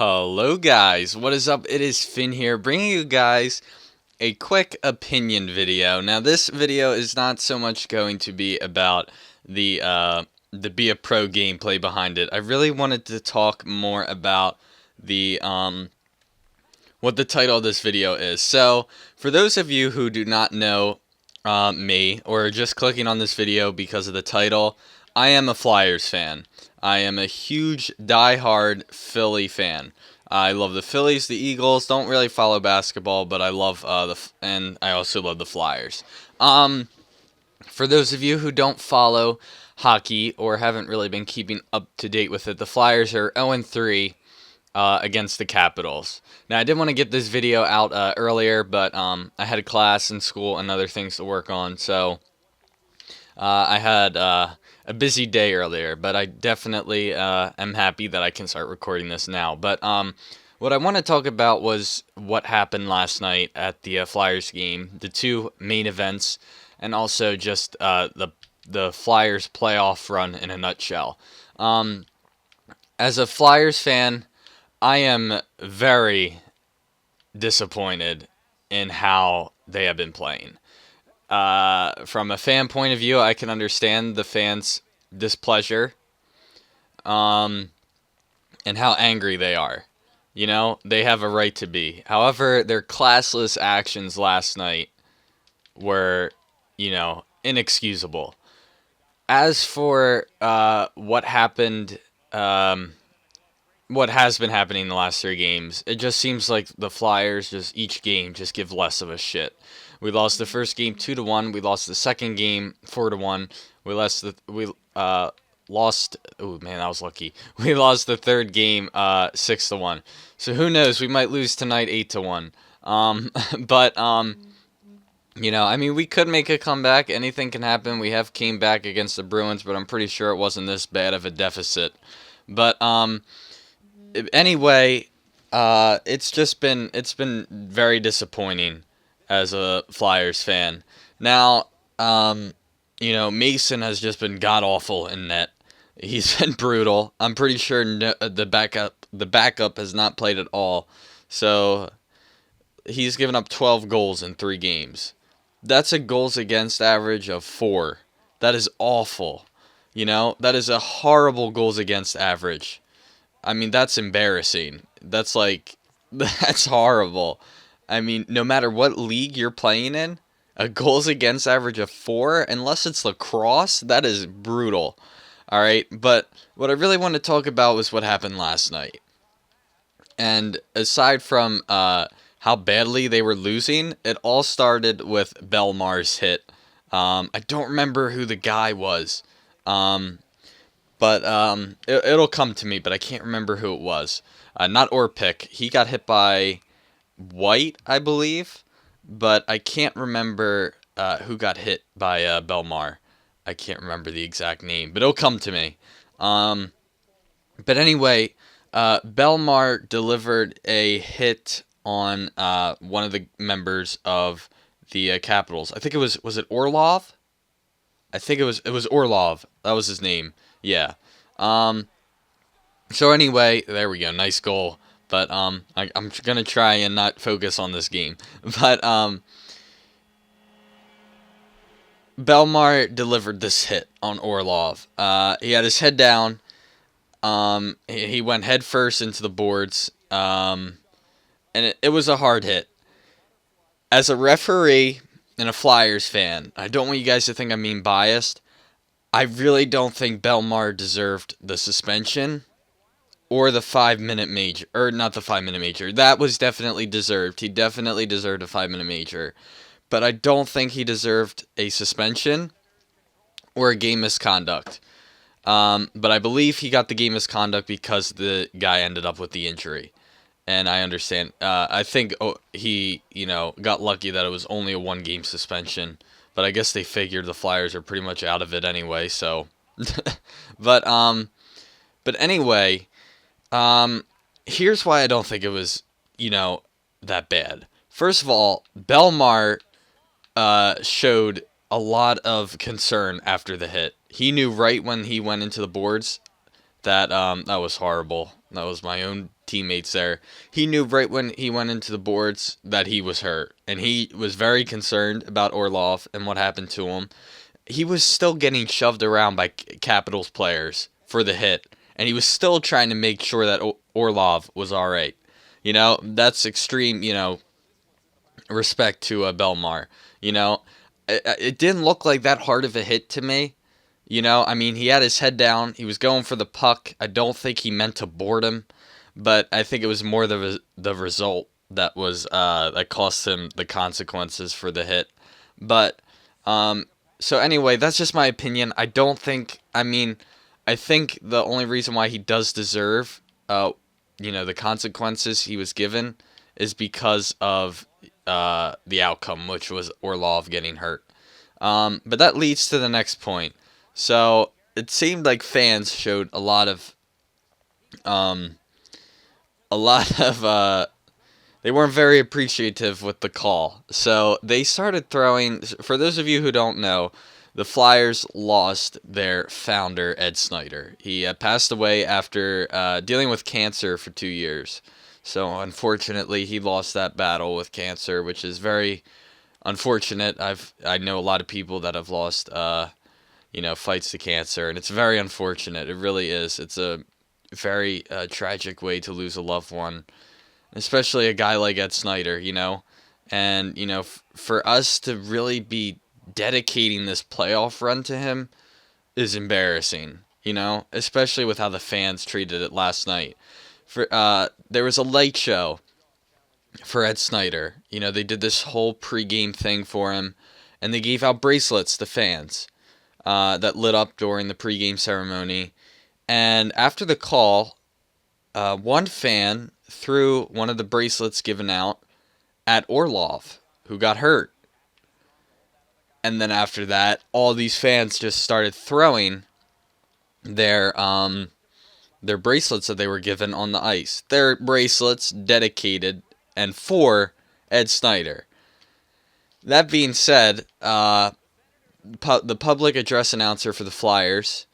Hello guys, what is up? It is Finn here, bringing you guys a quick opinion video. Now this video is not so much going to be about the Be a Pro gameplay behind it. I really wanted to talk more about the what the title of this video is. So for those of you who do not know me, or are just clicking on this video because of the title, I am a Flyers fan. I am a huge die-hard Philly fan. I love the Phillies, the Eagles. Don't really follow basketball, but I love and I also love the Flyers. For those of you who don't follow hockey or haven't really been keeping up to date with it, the Flyers are 0-3 against the Capitals. Now, I did want to get this video out earlier, but I had a class in school and other things to work on, so I had a busy day earlier, but I definitely am happy that I can start recording this now. But what I want to talk about was what happened last night at the Flyers game, the two main events, and also just the Flyers playoff run in a nutshell. As a Flyers fan, I am very disappointed in how they have been playing. From a fan point of view, I can understand the fans' displeasure, and how angry they are. You know, they have a right to be. However, their classless actions last night were, inexcusable. As for what happened, what has been happening in the last three games, it just seems like the Flyers just each game just give less of a shit. We lost the first game 2-1. We lost the second game 4-1. We lost Oh man, that was lucky. We lost the third game 6-1. So who knows? We might lose tonight 8-1. But we could make a comeback. Anything can happen. We have came back against the Bruins, but I'm pretty sure it wasn't this bad of a deficit. But anyway, it's been very disappointing as a Flyers fan. Now, Mason has just been god awful in net. He's been brutal. I'm pretty sure the backup has not played at all. So he's given up 12 goals in 3 games. That's a goals against average of 4. That is awful. That is a horrible goals against average. I mean, that's embarrassing. That's horrible. I mean, no matter what league you're playing in, a goals against average of 4, unless it's lacrosse, that is brutal. All right, but what I really want to talk about was what happened last night. And aside from how badly they were losing, it all started with Belmar's hit. I don't remember who the guy was, but it'll come to me, but I can't remember who it was. Not Orpik. He got hit by White, I believe, but I can't remember who got hit by Belmar. I can't remember the exact name, but it'll come to me. But anyway, Belmar delivered a hit on one of the members of the Capitals. I think was it Orlov? I think it was Orlov. That was his name. Yeah. So anyway, there we go. Nice goal. But I'm gonna try and not focus on this game. But Belmar delivered this hit on Orlov. He had his head down. He went head first into the boards. And it was a hard hit. As a referee and a Flyers fan, I don't want you guys to think I'm being biased. I really don't think Belmar deserved the suspension or the 5-minute major, or not the 5-minute major. That was definitely deserved. He definitely deserved a 5-minute major. But I don't think he deserved a suspension or a game misconduct. But I believe he got the game misconduct because the guy ended up with the injury. And I understand. I think he, got lucky that it was only a 1-game suspension. But I guess they figured the Flyers are pretty much out of it anyway. So, but anyway, here's why I don't think it was, that bad. First of all, Belmar showed a lot of concern after the hit. He knew right when he went into the boards that that was horrible. That was my own teammates there. He knew right when he went into the boards that he was hurt, and he was very concerned about Orlov and what happened to him. He was still getting shoved around by Capitals players for the hit, and he was still trying to make sure that Orlov was all right. That's extreme, respect to Belmar. It didn't look like that hard of a hit to me. He had his head down. He was going for the puck. I don't think he meant to board him, but I think it was more the result that was that cost him the consequences for the hit. But so anyway, that's just my opinion. I don't think. I think the only reason why he does deserve, the consequences he was given, is because of the outcome, which was Orlov getting hurt. But that leads to the next point. So it seemed like fans showed a lot of they weren't very appreciative with the call. So they started throwing, for those of you who don't know, the Flyers lost their founder, Ed Snider. He passed away after dealing with cancer for 2 years. So unfortunately, he lost that battle with cancer, which is very unfortunate. I know a lot of people that have lost fights to cancer, and it's very unfortunate. It really is. It's a very tragic way to lose a loved one, especially a guy like Ed Snider, And, for us to really be dedicating this playoff run to him is embarrassing, especially with how the fans treated it last night. There was a light show for Ed Snider. They did this whole pregame thing for him, and they gave out bracelets to fans that lit up during the pregame ceremony. And after the call, one fan threw one of the bracelets given out at Orlov, who got hurt. And then after that, all these fans just started throwing their bracelets that they were given on the ice. Their bracelets dedicated and for Ed Snider. That being said, the public address announcer for the Flyers,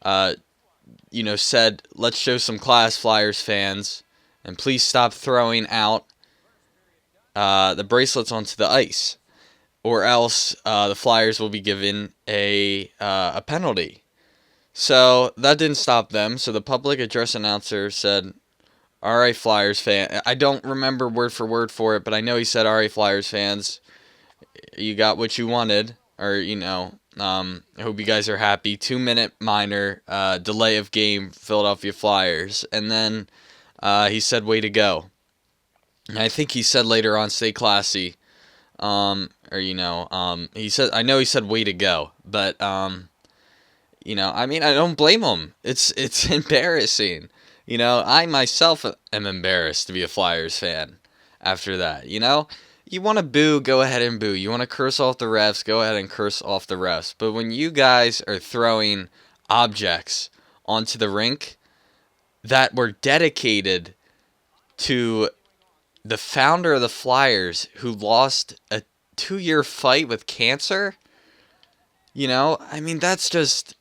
said, "Let's show some class, Flyers fans, and please stop throwing out the bracelets onto the ice, or else the Flyers will be given a penalty." So that didn't stop them. So the public address announcer said, "All right, Flyers fan." I don't remember word for word for it, but I know he said, "All right, Flyers fans, you got what you wanted," or I hope you guys are happy. 2-minute minor delay of game, Philadelphia Flyers, and then he said, "Way to go." And I think he said later on, "Stay classy," he said, I know he said, "Way to go," but I don't blame him. It's embarrassing. I myself am embarrassed to be a Flyers fan after that. You want to boo, go ahead and boo. You want to curse off the refs, go ahead and curse off the refs. But when you guys are throwing objects onto the rink that were dedicated to the founder of the Flyers who lost a 2-year fight with cancer, that's just,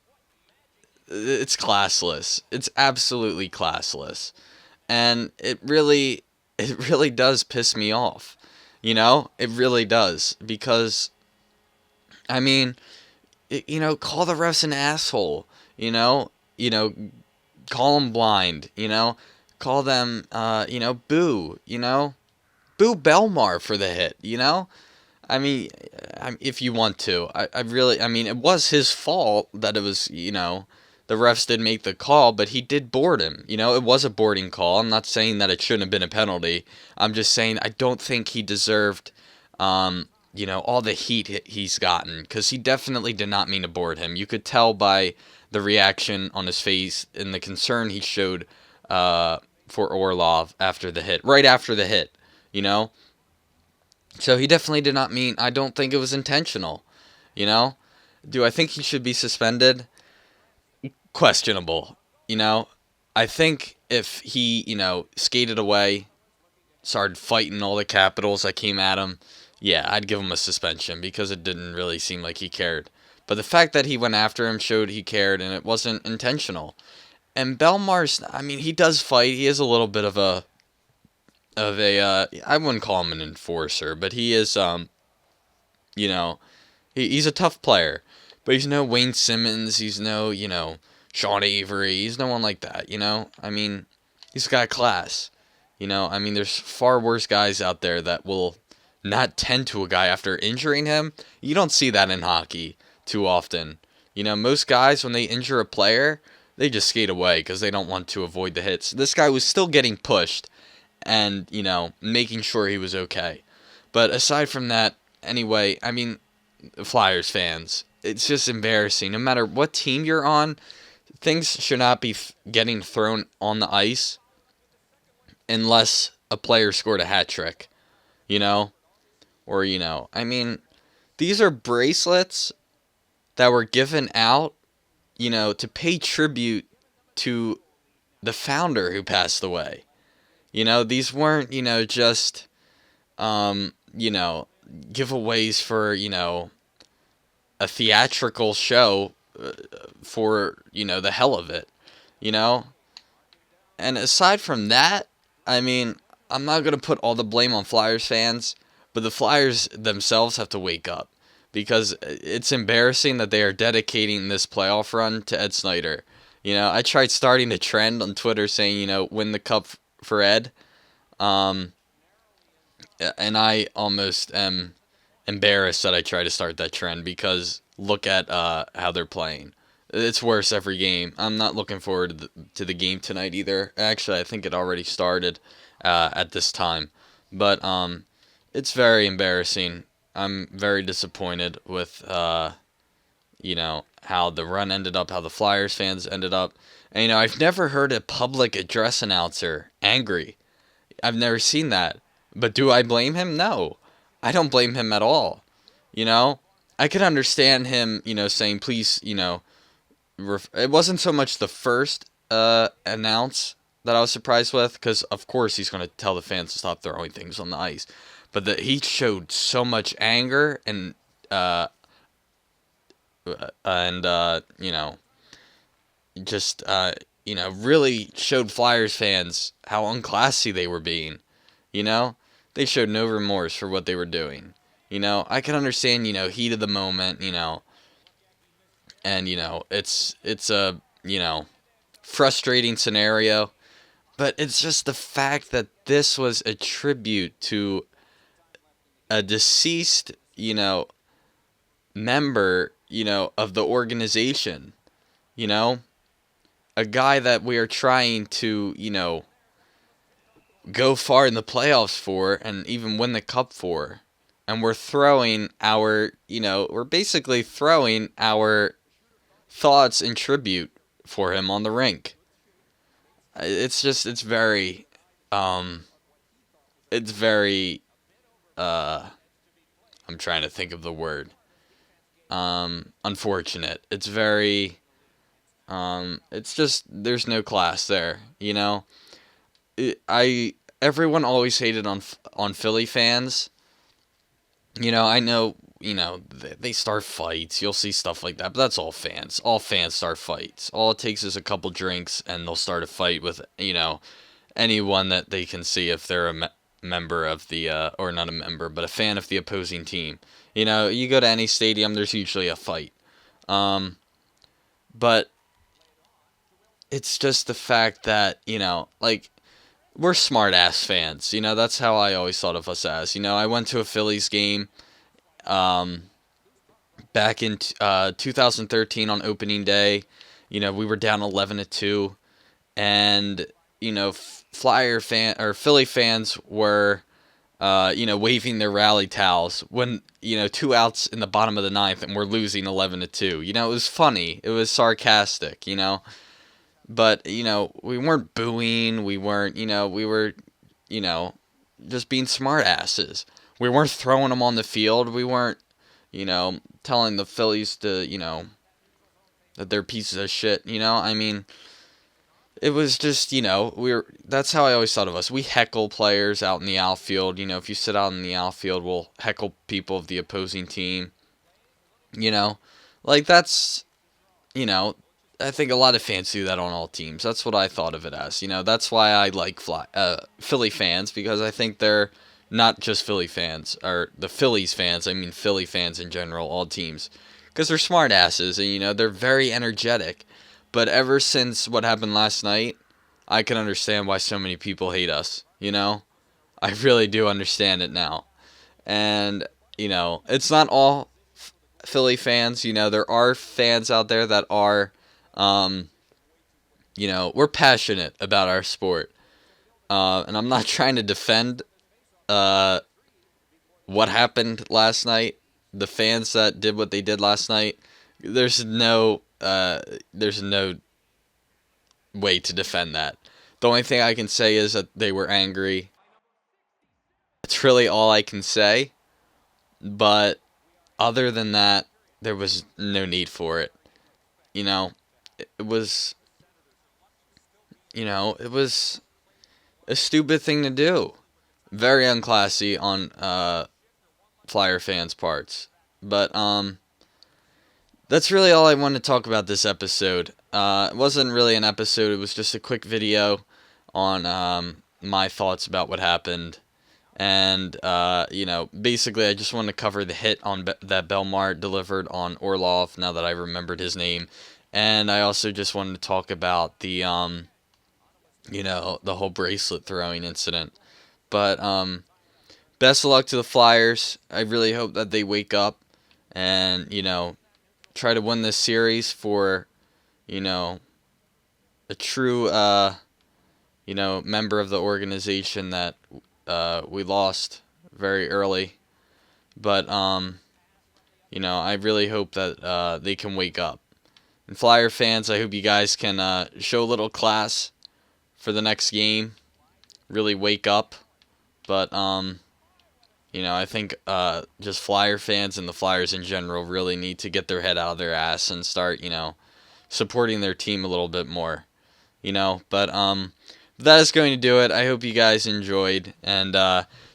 it's classless. It's absolutely classless. And it really does piss me off. It really does. Because, call the refs an asshole. Call them blind. Call them, boo. Boo Belmar for the hit, if you want to. It was his fault that it was, the refs did make the call, but he did board him. It was a boarding call. I'm not saying that it shouldn't have been a penalty. I'm just saying I don't think he deserved, all the heat he's gotten, because he definitely did not mean to board him. You could tell by the reaction on his face and the concern he showed for Orlov after the hit, right after the hit, So he definitely did not mean, I don't think it was intentional, Do I think he should be suspended? Questionable, I think if he, skated away, started fighting all the Capitals that came at him, yeah, I'd give him a suspension because it didn't really seem like he cared. But the fact that he went after him showed he cared, and it wasn't intentional. And Belmar's, I mean, he does fight. He is a little bit of a I wouldn't call him an enforcer, but he is you know, he's a tough player. But he's no Wayne Simmons, he's no, Sean Avery, he's no one like that, I mean, he's got class. I mean, there's far worse guys out there that will not tend to a guy after injuring him. You don't see that in hockey too often. Most guys, when they injure a player, they just skate away because they don't want to avoid the hits. This guy was still getting pushed and, making sure he was okay. But aside from that, anyway, I mean, Flyers fans, it's just embarrassing. No matter what team you're on, things should not be getting thrown on the ice unless a player scored a hat trick, you know? Or, I mean, these are bracelets that were given out, to pay tribute to the founder who passed away. These weren't, just, giveaways for, a theatrical show for, the hell of it, you know? And aside from that, I mean, I'm not going to put all the blame on Flyers fans, but the Flyers themselves have to wake up because it's embarrassing that they are dedicating this playoff run to Ed Snider. I tried starting a trend on Twitter saying, win the cup for Ed. And I almost am embarrassed that I try to start that trend because look at how they're playing. It's worse every game. I'm not looking forward to the game tonight either. Actually, I think it already started at this time. But it's very embarrassing. I'm very disappointed with how the run ended up, how the Flyers fans ended up. And I've never heard a public address announcer angry. I've never seen that. But do I blame him? No. I don't blame him at all. I could understand him, saying, please, it wasn't so much the first announce that I was surprised with, because of course he's going to tell the fans to stop throwing things on the ice. But he showed so much anger and just really showed Flyers fans how unclassy they were being. They showed no remorse for what they were doing. I can understand, heat of the moment, and, it's a, frustrating scenario. But it's just the fact that this was a tribute to a deceased, member, of the organization. A guy that we are trying to, go far in the playoffs for and even win the cup for. And we're throwing we're basically throwing our thoughts in tribute for him on the rink. It's very, I'm trying to think of the word, unfortunate. It's very, it's just, there's no class there, everyone always hated on Philly fans. I know, they start fights. You'll see stuff like that, but that's all fans. All fans start fights. All it takes is a couple drinks, and they'll start a fight with, anyone that they can see if they're a member of the, or not a member, but a fan of the opposing team. You go to any stadium, there's usually a fight. But it's just the fact that, we're smart ass fans. That's how I always thought of us as. I went to a Phillies game back in 2013 on opening day. We were down 11-2, and Philly fans were waving their rally towels when 2 outs in the bottom of the ninth and we're losing 11-2. It was funny. It was sarcastic. But, we weren't booing, we weren't, we were, just being smart asses. We weren't throwing them on the field, we weren't, telling the Phillies to, that they're pieces of shit, I mean, it was just, that's how I always thought of us. We heckle players out in the outfield, if you sit out in the outfield, we'll heckle people of the opposing team, like that's, I think a lot of fans do that on all teams. That's what I thought of it as. That's why I like Philly fans, because I think they're not just Philly fans, or the Phillies fans. I mean Philly fans in general, all teams, because they're smart asses and they're very energetic. But ever since what happened last night, I can understand why so many people hate us. I really do understand it now. And it's not all Philly fans. There are fans out there that are, we're passionate about our sport. And I'm not trying to defend what happened last night. The fans that did what they did last night. There's no way to defend that. The only thing I can say is that they were angry. That's really all I can say. But other than that, there was no need for it. It was, it was a stupid thing to do. Very unclassy on Flyer fans' parts. But that's really all I wanted to talk about this episode. It wasn't really an episode. It was just a quick video on my thoughts about what happened. And, basically I just wanted to cover the hit on that Belmar delivered on Orlov, now that I remembered his name. And I also just wanted to talk about the, the whole bracelet throwing incident. But, best of luck to the Flyers. I really hope that they wake up and, try to win this series for, a true, member of the organization that we lost very early. But, I really hope that they can wake up. And Flyer fans, I hope you guys can show a little class for the next game. Really wake up. But, I think just Flyer fans and the Flyers in general really need to get their head out of their ass and start, supporting their team a little bit more. But that is going to do it. I hope you guys enjoyed. And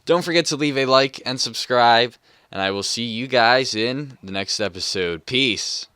don't forget to leave a like and subscribe. And I will see you guys in the next episode. Peace.